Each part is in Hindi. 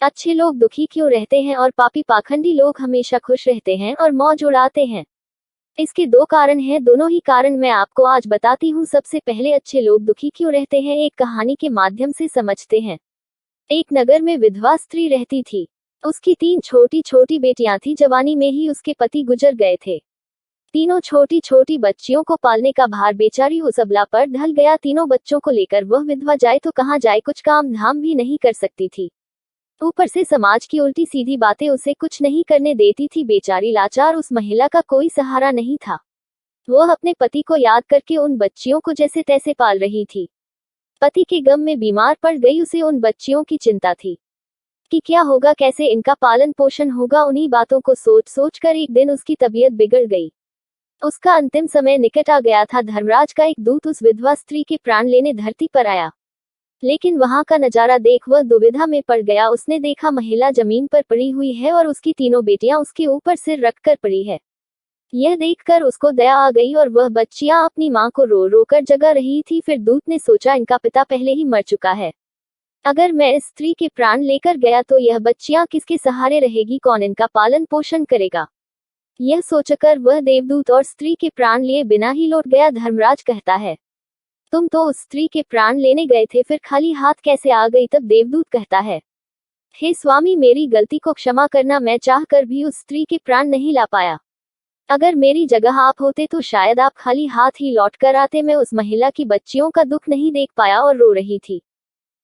अच्छे लोग दुखी क्यों रहते हैं और पापी पाखंडी लोग हमेशा खुश रहते हैं और मौज उड़ाते हैं? इसके दो कारण हैं, दोनों ही कारण मैं आपको आज बताती हूँ। सबसे पहले अच्छे लोग दुखी क्यों रहते हैं, एक कहानी के माध्यम से समझते हैं। एक नगर में विधवा स्त्री रहती थी। उसकी 3 छोटी छोटी बेटियां थी। जवानी में ही उसके पति गुजर गए थे। तीनों छोटी छोटी बच्चियों को पालने का भार बेचारी उस अबला पर ढल गया। तीनों बच्चों को लेकर वह विधवा जाए तो कहाँ जाए, कुछ काम धाम भी नहीं कर सकती थी। ऊपर से समाज की उल्टी सीधी बातें उसे कुछ नहीं करने देती थी। बेचारी लाचार, उस महिला का कोई सहारा नहीं था। वह अपने पति को याद करके उन बच्चियों को जैसे तैसे पाल रही थी। पति के गम में बीमार पड़ गई। उसे उन बच्चियों की चिंता थी कि क्या होगा, कैसे इनका पालन पोषण होगा। उन्हीं बातों को सोच सोच कर एक दिन उसकी तबीयत बिगड़ गई। उसका अंतिम समय निकट आ गया था। धर्मराज का एक दूत उस विधवा स्त्री के प्राण लेने धरती पर आया, लेकिन वहां का नजारा देख वह दुविधा में पड़ गया। उसने देखा महिला जमीन पर पड़ी हुई है और उसकी तीनों बेटियां उसके ऊपर सिर रखकर पड़ी है। यह देखकर उसको दया आ गई और वह बच्चियां अपनी मां को रो रो कर जगा रही थी। फिर दूत ने सोचा, इनका पिता पहले ही मर चुका है। अगर मैं इस स्त्री के प्राण लेकर गया तो यह बच्चियां किसके सहारे रहेगी, कौन इनका पालन पोषण करेगा। यह सोचकर वह देवदूत और स्त्री के प्राण लिए बिना ही लौट गया। धर्मराज कहता है, तुम तो उस स्त्री के प्राण लेने गए थे, फिर खाली हाथ कैसे आ गई। तब देवदूत कहता है, हे स्वामी, मेरी गलती को क्षमा करना, मैं चाहकर भी उस स्त्री के प्राण नहीं ला पाया। अगर मेरी जगह आप होते तो शायद आप खाली हाथ ही लौट कर आते। मैं उस महिला की बच्चियों का दुख नहीं देख पाया और रो रही थी।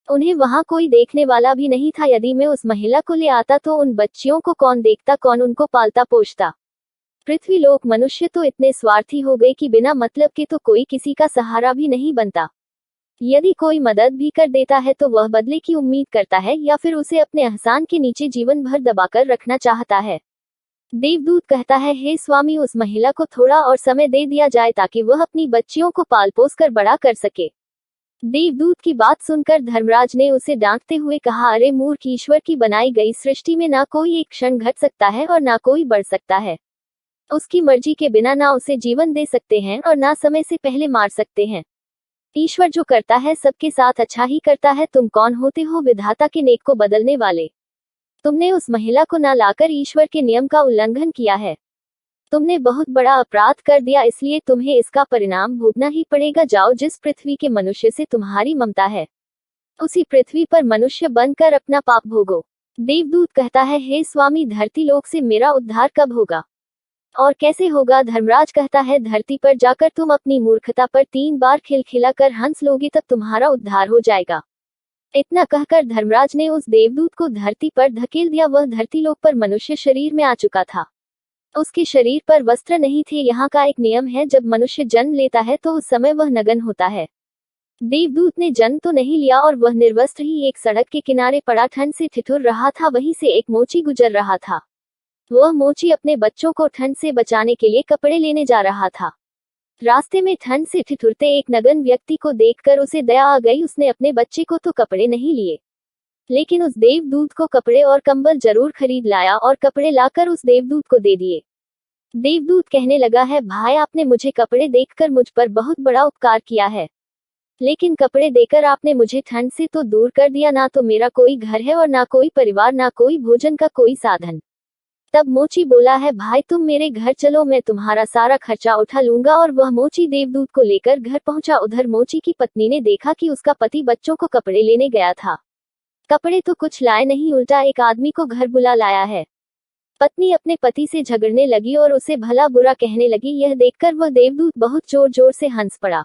उन्हें वहां कोई देखने वाला भी नहीं था। यदि मैं उस महिला को ले आता तो उन बच्चियों को कौन देखता, कौन उनको पालता पोषता। पृथ्वी लोक मनुष्य तो इतने स्वार्थी हो गए कि बिना मतलब के तो कोई किसी का सहारा भी नहीं बनता। यदि कोई मदद भी कर देता है तो वह बदले की उम्मीद करता है या फिर उसे अपने एहसान के नीचे जीवन भर दबाकर रखना चाहता है। देवदूत कहता है, हे स्वामी, उस महिला को थोड़ा और समय दे दिया जाए ताकि वह अपनी बच्चियों को पाल पोस कर बड़ा कर सके। देवदूत की बात सुनकर धर्मराज ने उसे डांटते हुए कहा, अरे मूर्ख, ईश्वर की बनाई गई सृष्टि में ना कोई एक क्षण घट सकता है और ना कोई बढ़ सकता है। उसकी मर्जी के बिना ना उसे जीवन दे सकते हैं और ना समय से पहले मार सकते हैं। ईश्वर जो करता है सबके साथ अच्छा ही करता है। तुम कौन होते हो विधाता के नेक को बदलने वाले। तुमने उस महिला को ना लाकर ईश्वर के नियम का उल्लंघन किया है। तुमने बहुत बड़ा अपराध कर दिया, इसलिए तुम्हें इसका परिणाम भोगना ही पड़ेगा। जाओ, जिस पृथ्वी के मनुष्य से तुम्हारी ममता है उसी पृथ्वी पर मनुष्य बनकर अपना पाप भोगो। देवदूत कहता है, हे स्वामी, धरती लोक से मेरा उद्धार कब होगा और कैसे होगा। धर्मराज कहता है, धरती पर जाकर तुम अपनी मूर्खता पर 3 बार खिलखिलाकर हंस लोगे, तब तुम्हारा उद्धार हो जाएगा। इतना कहकर धर्मराज ने उस देवदूत को धरती पर धकेल दिया। वह धरती लोक पर मनुष्य शरीर में आ चुका था। उसके शरीर पर वस्त्र नहीं थे। यहाँ का एक नियम है, जब मनुष्य जन्म लेता है तो उस समय वह नग्न होता है। देवदूत ने जन्म तो नहीं लिया और वह निर्वस्त्र ही एक सड़क के किनारे पड़ा ठंड से ठिठुर रहा था। वहीं से एक मोची गुजर रहा था। वह मोची अपने बच्चों को ठंड से बचाने के लिए कपड़े लेने जा रहा था। रास्ते में ठंड से ठिठुरते एक नग्न व्यक्ति को देखकर उसे दया आ गई। उसने अपने बच्चे को तो कपड़े नहीं लिए, लेकिन उस देवदूत को कपड़े और कंबल जरूर खरीद लाया और कपड़े लाकर उस देवदूत को दे दिए। देवदूत कहने लगा है, भाई, आपने मुझे कपड़े देकर मुझ पर बहुत बड़ा उपकार किया है, लेकिन कपड़े देकर आपने मुझे ठंड से तो दूर कर दिया। ना तो मेरा कोई घर है और ना कोई परिवार, ना कोई भोजन का कोई साधन। तब मोची बोला है, भाई, तुम मेरे घर चलो, मैं तुम्हारा सारा खर्चा उठा लूंगा। और वह मोची देवदूत को लेकर घर पहुंचा। उधर मोची की पत्नी ने देखा कि उसका पति बच्चों को कपड़े लेने गया था। कपड़े तो कुछ लाए नहीं, उल्टा एक आदमी को घर बुला लाया है। पत्नी अपने पति से झगड़ने लगी और उसे भला बुरा कहने लगी। यह देखकर वह देवदूत बहुत जोर जोर से हंस पड़ा।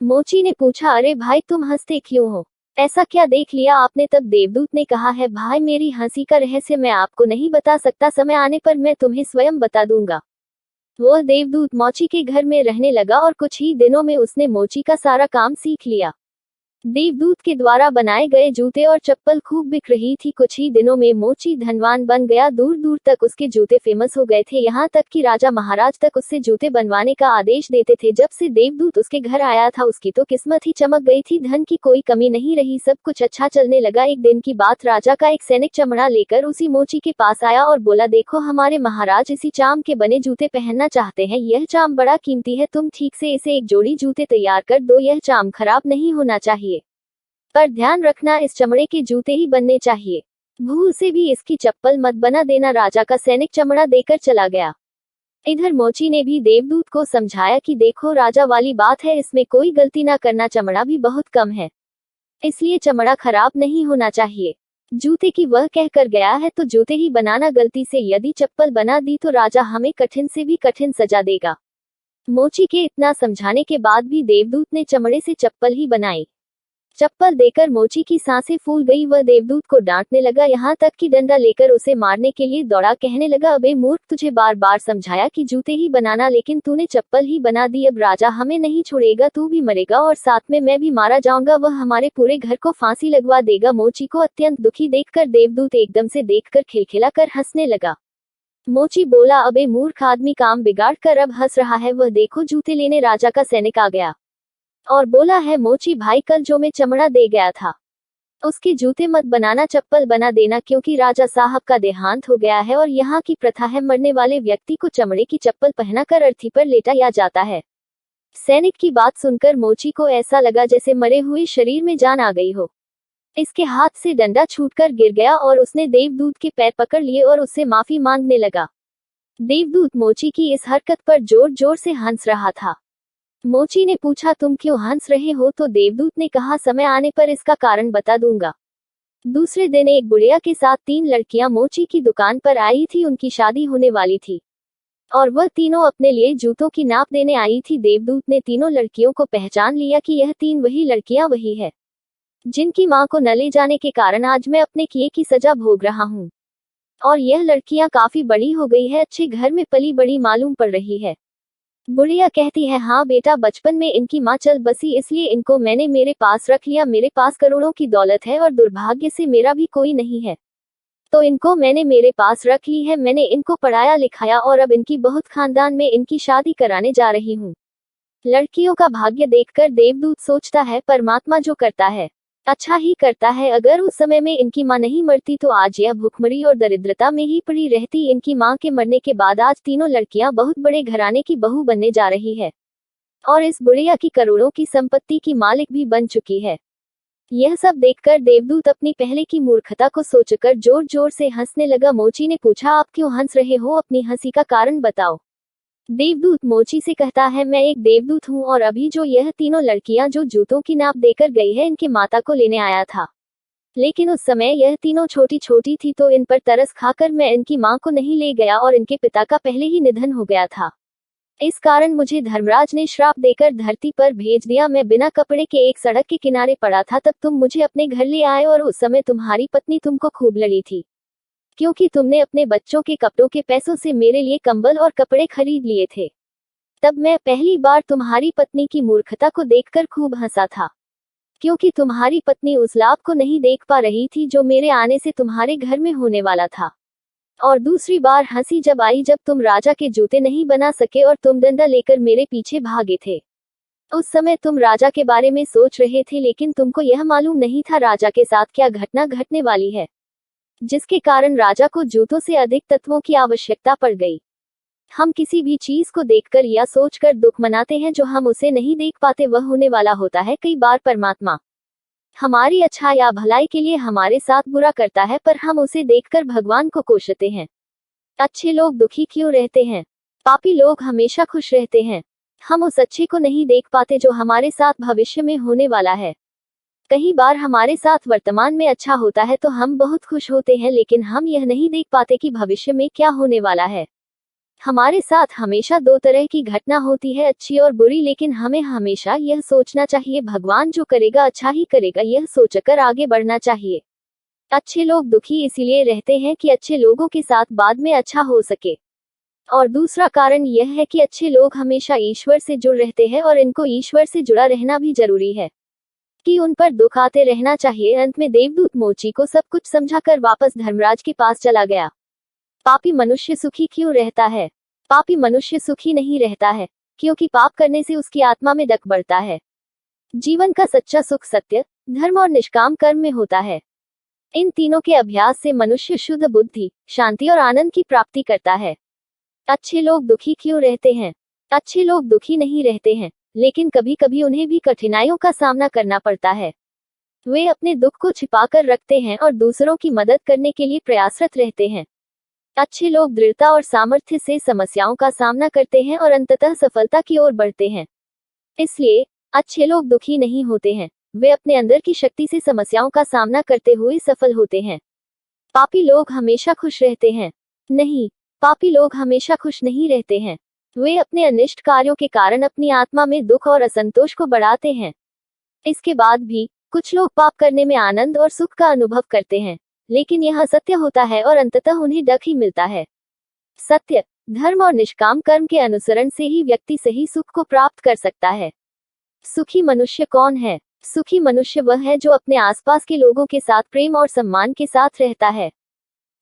मोची ने पूछा, अरे भाई, तुम हंसते क्यों हो, ऐसा क्या देख लिया आपने। तब देवदूत ने कहा है, भाई, मेरी हंसी का रहस्य मैं आपको नहीं बता सकता, समय आने पर मैं तुम्हें स्वयं बता दूंगा। वह देवदूत मोची के घर में रहने लगा और कुछ ही दिनों में उसने मोची का सारा काम सीख लिया। देवदूत के द्वारा बनाए गए जूते और चप्पल खूब बिक रही थी। कुछ ही दिनों में मोची धनवान बन गया। दूर दूर तक उसके जूते फेमस हो गए थे, यहाँ तक कि राजा महाराज तक उससे जूते बनवाने का आदेश देते थे। जब से देवदूत उसके घर आया था उसकी तो किस्मत ही चमक गई थी। धन की कोई कमी नहीं रही, सब कुछ अच्छा चलने लगा। एक दिन की बात, राजा का एक सैनिक चमड़ा लेकर उसी मोची के पास आया और बोला, देखो, हमारे महाराज इसी चाम के बने जूते पहनना चाहते हैं। यह चाम बड़ा कीमती है, तुम ठीक से इसे एक जोड़ी जूते तैयार कर दो। यह चाम खराब नहीं होना चाहिए, पर ध्यान रखना, इस चमड़े के जूते ही बनने चाहिए। भू उसे भी इसकी चप्पल मत बना देना, राजा का सैनिक चमड़ा देकर चला गया। इधर मोची ने भी देवदूत को समझाया कि देखो राजा वाली बात है, इसमें कोई गलती ना करना, चमड़ा भी बहुत कम है, इसलिए चमड़ा खराब नहीं होना चाहिए। जूते की वह कहकर गया है तो जूते ही बनाना, गलती से यदि चप्पल बना दी तो राजा हमें कठिन से भी कठिन सजा देगा। मोची के इतना समझाने के बाद भी देवदूत ने चमड़े से चप्पल ही बनाई। चप्पल देकर मोची की सांसें फूल गई, वह देवदूत को डांटने लगा, यहाँ तक कि डंडा लेकर उसे मारने के लिए दौड़ा। कहने लगा, अबे मूर्ख, तुझे बार बार समझाया कि जूते ही बनाना, लेकिन तूने चप्पल ही बना दी। अब राजा हमें नहीं छोड़ेगा, तू भी मरेगा और साथ में मैं भी मारा जाऊंगा, वह हमारे पूरे घर को फांसी लगवा देगा। मोची को अत्यंत दुखी देखकर देवदूत एकदम से देखकर खिलखिला कर हंसने लगा। मोची बोला, अबे मूर्ख आदमी, काम बिगाड़ कर अब हंस रहा है, वह देखो जूते लेने राजा का सैनिक आ गया और बोला है, मोची भाई कल जो मैं चमड़ा दे गया था उसके जूते मत बनाना, चप्पल बना देना, क्योंकि राजा साहब का देहांत हो गया है और यहाँ की प्रथा है, मरने वाले व्यक्ति को चमड़े की चप्पल पहनाकर अर्थी पर लेटाया जाता है। सैनिक की बात सुनकर मोची को ऐसा लगा जैसे मरे हुए शरीर में जान आ गई हो। इसके हाथ से डंडा छूटकर गिर गया और उसने देवदूत के पैर पकड़ लिए और उससे माफी मांगने लगा। देवदूत मोची की इस हरकत पर जोर जोर से हंस रहा था। मोची ने पूछा, तुम क्यों हंस रहे हो? तो देवदूत ने कहा, समय आने पर इसका कारण बता दूंगा। दूसरे दिन एक बुढ़िया के साथ 3 लड़कियां मोची की दुकान पर आई थी, उनकी शादी होने वाली थी और वह तीनों अपने लिए जूतों की नाप देने आई थी। देवदूत ने तीनों लड़कियों को पहचान लिया कि यह 3 वही लड़कियां वही है जिनकी मां को न ले जाने के कारण आज मैं अपने किए की सजा भोग रहा हूँ। और यह लड़कियां काफी बड़ी हो गई है, अच्छे घर में पली बड़ी मालूम पड़ रही है। बुढ़िया कहती है, हाँ बेटा, बचपन में इनकी माँ चल बसी, इसलिए इनको मैंने मेरे पास रख लिया। मेरे पास करोड़ों की दौलत है और दुर्भाग्य से मेरा भी कोई नहीं है, तो इनको मैंने मेरे पास रख ली है। मैंने इनको पढ़ाया लिखाया और अब इनकी बहुत खानदान में इनकी शादी कराने जा रही हूँ। लड़कियों का भाग्य देखकर देवदूत सोचता है, परमात्मा जो करता है अच्छा ही करता है। अगर उस समय में इनकी माँ नहीं मरती तो आज यह भूखमरी और दरिद्रता में ही पड़ी रहती। इनकी माँ के मरने के बाद आज तीनों लड़कियां बहुत बड़े घराने की बहू बनने जा रही है और इस बुढ़िया की करोड़ों की संपत्ति की मालिक भी बन चुकी है। यह सब देखकर देवदूत अपनी पहले की मूर्खता को सोचकर जोर जोर से हंसने लगा। मोची ने पूछा, आप क्यों हंस रहे हो? अपनी हंसी का कारण बताओ। देवदूत मोची से कहता है, मैं एक देवदूत हूँ और अभी जो यह तीनों लड़कियां जो जूतों की नाप देकर गई है, इनकी माता को लेने आया था, लेकिन उस समय यह तीनों छोटी छोटी थी, तो इन पर तरस खाकर मैं इनकी मां को नहीं ले गया और इनके पिता का पहले ही निधन हो गया था। इस कारण मुझे धर्मराज ने श्राप देकर धरती पर भेज दिया। मैं बिना कपड़े के एक सड़क के किनारे पड़ा था, तब तुम मुझे अपने घर ले आए और उस समय तुम्हारी पत्नी तुमको खूब लड़ी थी, क्योंकि तुमने अपने बच्चों के कपड़ों के पैसों से मेरे लिए कंबल और कपड़े खरीद लिए थे। तब मैं पहली बार तुम्हारी पत्नी की मूर्खता को देखकर खूब हंसा था, क्योंकि तुम्हारी पत्नी उस लाभ को नहीं देख पा रही थी जो मेरे आने से तुम्हारे घर में होने वाला था। और दूसरी बार हंसी जब आई, जब तुम राजा के जूते नहीं बना सके और तुम डंडा लेकर मेरे पीछे भागे थे। उस समय तुम राजा के बारे में सोच रहे थे, लेकिन तुमको यह मालूम नहीं था राजा के साथ क्या घटना घटने वाली है, जिसके कारण राजा को जूतों से अधिक तत्वों की आवश्यकता पड़ गई। हम किसी भी चीज को देखकर या सोचकर दुख मनाते हैं, जो हम उसे नहीं देख पाते वह होने वाला होता है। कई बार परमात्मा हमारी अच्छा या भलाई के लिए हमारे साथ बुरा करता है, पर हम उसे देखकर भगवान को कोसते हैं। अच्छे लोग दुखी क्यों रहते हैं? पापी लोग हमेशा खुश रहते हैं। हम उस अच्छे को नहीं देख पाते जो हमारे साथ भविष्य में होने वाला है। कई बार हमारे साथ वर्तमान में अच्छा होता है तो हम बहुत खुश होते हैं, लेकिन हम यह नहीं देख पाते कि भविष्य में क्या होने वाला है। हमारे साथ हमेशा 2 तरह की घटना होती है, अच्छी और बुरी, लेकिन हमें हमेशा यह सोचना चाहिए भगवान जो करेगा अच्छा ही करेगा, यह सोचकर आगे बढ़ना चाहिए। अच्छे लोग दुखी इसीलिए रहते हैं कि अच्छे लोगों के साथ बाद में अच्छा हो सके। और दूसरा कारण यह है कि अच्छे लोग हमेशा ईश्वर से जुड़ रहते हैं और इनको ईश्वर से जुड़ा रहना भी जरूरी है, कि उन पर दुख आते रहना चाहिए। अंत में देवदूत मोची को सब कुछ समझाकर वापस धर्मराज के पास चला गया। पापी मनुष्य सुखी क्यों रहता है? पापी मनुष्य सुखी नहीं रहता है, क्योंकि पाप करने से उसकी आत्मा में डक बढ़ता है। जीवन का सच्चा सुख सत्य, धर्म और निष्काम कर्म में होता है। इन तीनों के अभ्यास से मनुष्य शुद्ध बुद्धि, शांति और आनंद की प्राप्ति करता है। अच्छे लोग दुखी क्यों रहते हैं? अच्छे लोग दुखी नहीं रहते हैं, लेकिन कभी कभी उन्हें भी कठिनाइयों का सामना करना पड़ता है। वे अपने दुख को छिपाकर रखते हैं और दूसरों की मदद करने के लिए प्रयासरत रहते हैं। अच्छे लोग दृढ़ता और सामर्थ्य से समस्याओं का सामना करते हैं और अंततः सफलता की ओर बढ़ते हैं। इसलिए अच्छे लोग दुखी नहीं होते हैं, वे अपने अंदर की शक्ति से समस्याओं का सामना करते हुए सफल होते हैं। पापी लोग हमेशा खुश रहते हैं। नहीं, पापी लोग हमेशा खुश नहीं रहते हैं। वे अपने अनिष्ट कार्यों के कारण अपनी आत्मा में दुख और असंतोष को बढ़ाते हैं। इसके बाद भी कुछ लोग पाप करने में आनंद और सुख का अनुभव करते हैं, लेकिन यह असत्य होता है और अंततः उन्हें दुख ही मिलता है। सत्य, धर्म और निष्काम कर्म के अनुसरण से ही व्यक्ति सही सुख को प्राप्त कर सकता है। सुखी मनुष्य कौन है? सुखी मनुष्य वह है जो अपने आसपास के लोगों के साथ प्रेम और सम्मान के साथ रहता है।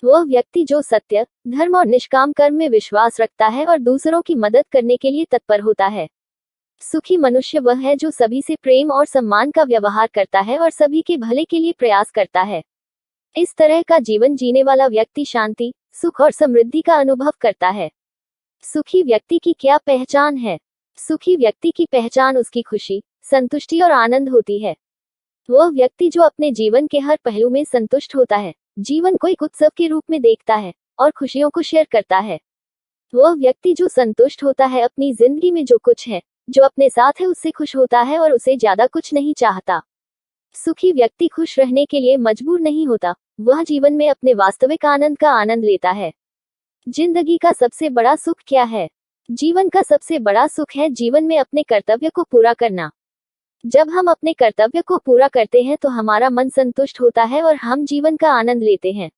वह व्यक्ति जो सत्य, धर्म और निष्काम कर्म में विश्वास रखता है और दूसरों की मदद करने के लिए तत्पर होता है। सुखी मनुष्य वह है जो सभी से प्रेम और सम्मान का व्यवहार करता है और सभी के भले के लिए प्रयास करता है। इस तरह का जीवन जीने वाला व्यक्ति शांति, सुख और समृद्धि का अनुभव करता है। सुखी व्यक्ति की क्या पहचान है? सुखी व्यक्ति की पहचान उसकी खुशी, संतुष्टि और आनंद होती है। वह व्यक्ति जो अपने जीवन के हर पहलू में संतुष्ट होता है, जीवन को एक उत्सव के रूप में देखता है और खुशियों को शेयर करता है। वह व्यक्ति जो संतुष्ट होता है अपनी जिंदगी में जो कुछ है, जो अपने साथ है उससे खुश होता है और उसे ज्यादा कुछ नहीं चाहता। सुखी व्यक्ति खुश रहने के लिए मजबूर नहीं होता, वह जीवन में अपने वास्तविक आनंद का आनंद लेता है। जिंदगी का सबसे बड़ा सुख क्या है? जीवन का सबसे बड़ा सुख है जीवन में अपने कर्तव्य को पूरा करना। जब हम अपने कर्तव्य को पूरा करते हैं तो हमारा मन संतुष्ट होता है और हम जीवन का आनंद लेते हैं।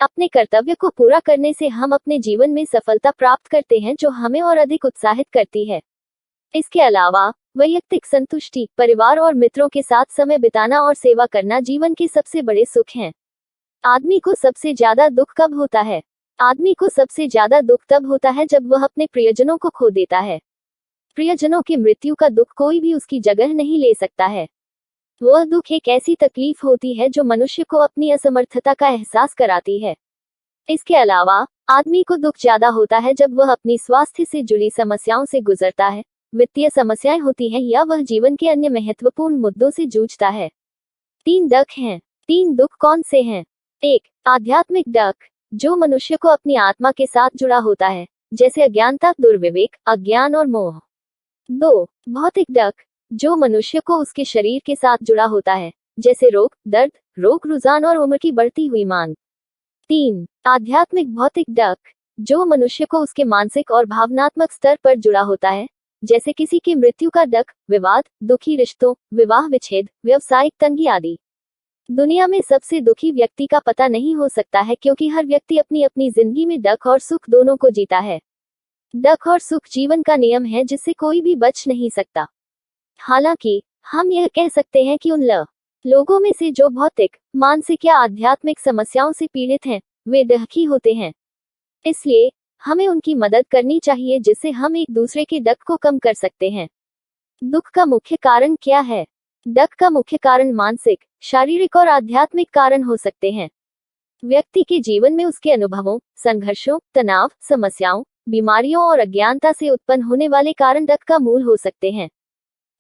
अपने कर्तव्य को पूरा करने से हम अपने जीवन में सफलता प्राप्त करते हैं जो हमें और अधिक उत्साहित करती है। इसके अलावा वैयक्तिक संतुष्टि, परिवार और मित्रों के साथ समय बिताना और सेवा करना जीवन के सबसे बड़े सुख हैं। आदमी को सबसे ज्यादा दुख कब होता है? आदमी को सबसे ज्यादा दुख तब होता है जब वह अपने प्रियजनों को खो देता है। प्रियजनों की मृत्यु का दुख कोई भी उसकी जगह नहीं ले सकता है। वह दुख एक ऐसी तकलीफ होती है जो मनुष्य को अपनी असमर्थता का एहसास कराती है। इसके अलावा आदमी को दुख ज्यादा होता है जब वह अपनी स्वास्थ्य से जुड़ी समस्याओं से गुजरता है, वित्तीय समस्याएं होती हैं या वह जीवन के अन्य महत्वपूर्ण मुद्दों से जूझता है। 3 दुख हैं। 3 दुख कौन से हैं? 1. आध्यात्मिक दुख, जो मनुष्य को अपनी आत्मा के साथ जुड़ा होता है, जैसे अज्ञानता, दुर्विवेक, अज्ञान और मोह। 2. भौतिक दुख, जो मनुष्य को उसके शरीर के साथ जुड़ा होता है, जैसे रोग, दर्द, रोग रुझान और उम्र की बढ़ती हुई मांग। 3. आध्यात्मिक भौतिक दुख, जो मनुष्य को उसके मानसिक और भावनात्मक स्तर पर जुड़ा होता है, जैसे किसी की मृत्यु का दुख, विवाद, दुखी रिश्तों, विवाह विच्छेद, व्यवसायिक तंगी आदि। दुनिया में सबसे दुखी व्यक्ति का पता नहीं हो सकता है क्योंकि हर व्यक्ति अपनी अपनी जिंदगी में दुख और सुख दोनों को जीता है। दुख और सुख जीवन का नियम है जिससे कोई भी बच नहीं सकता। हालांकि हम यह कह सकते हैं कि उन लोगों में से जो भौतिक, मानसिक या आध्यात्मिक समस्याओं से पीड़ित हैं, वे दुखी होते हैं। इसलिए हमें उनकी मदद करनी चाहिए जिससे हम एक दूसरे के दुख को कम कर सकते हैं। दुख का मुख्य कारण क्या है? दुख का मुख्य कारण मानसिक, शारीरिक और आध्यात्मिक कारण हो सकते हैं। व्यक्ति के जीवन में उसके अनुभवों, संघर्षों, तनाव, समस्याओं, बीमारियों और अज्ञानता से उत्पन्न होने वाले कारण दुख का मूल हो सकते हैं।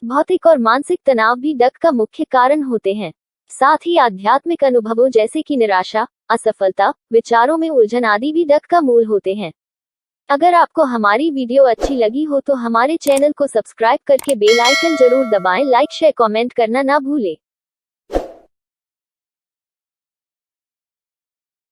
भौतिक और मानसिक तनाव भी दुख का मुख्य कारण होते हैं। साथ ही आध्यात्मिक अनुभवों जैसे कि निराशा, असफलता, विचारों में उलझन आदि भी दुख का मूल होते हैं। अगर आपको हमारी वीडियो अच्छी लगी हो तो हमारे चैनल को सब्सक्राइब करके बेल आइकन जरूर दबाएं। लाइक, शेयर, कमेंट करना ना भूलें।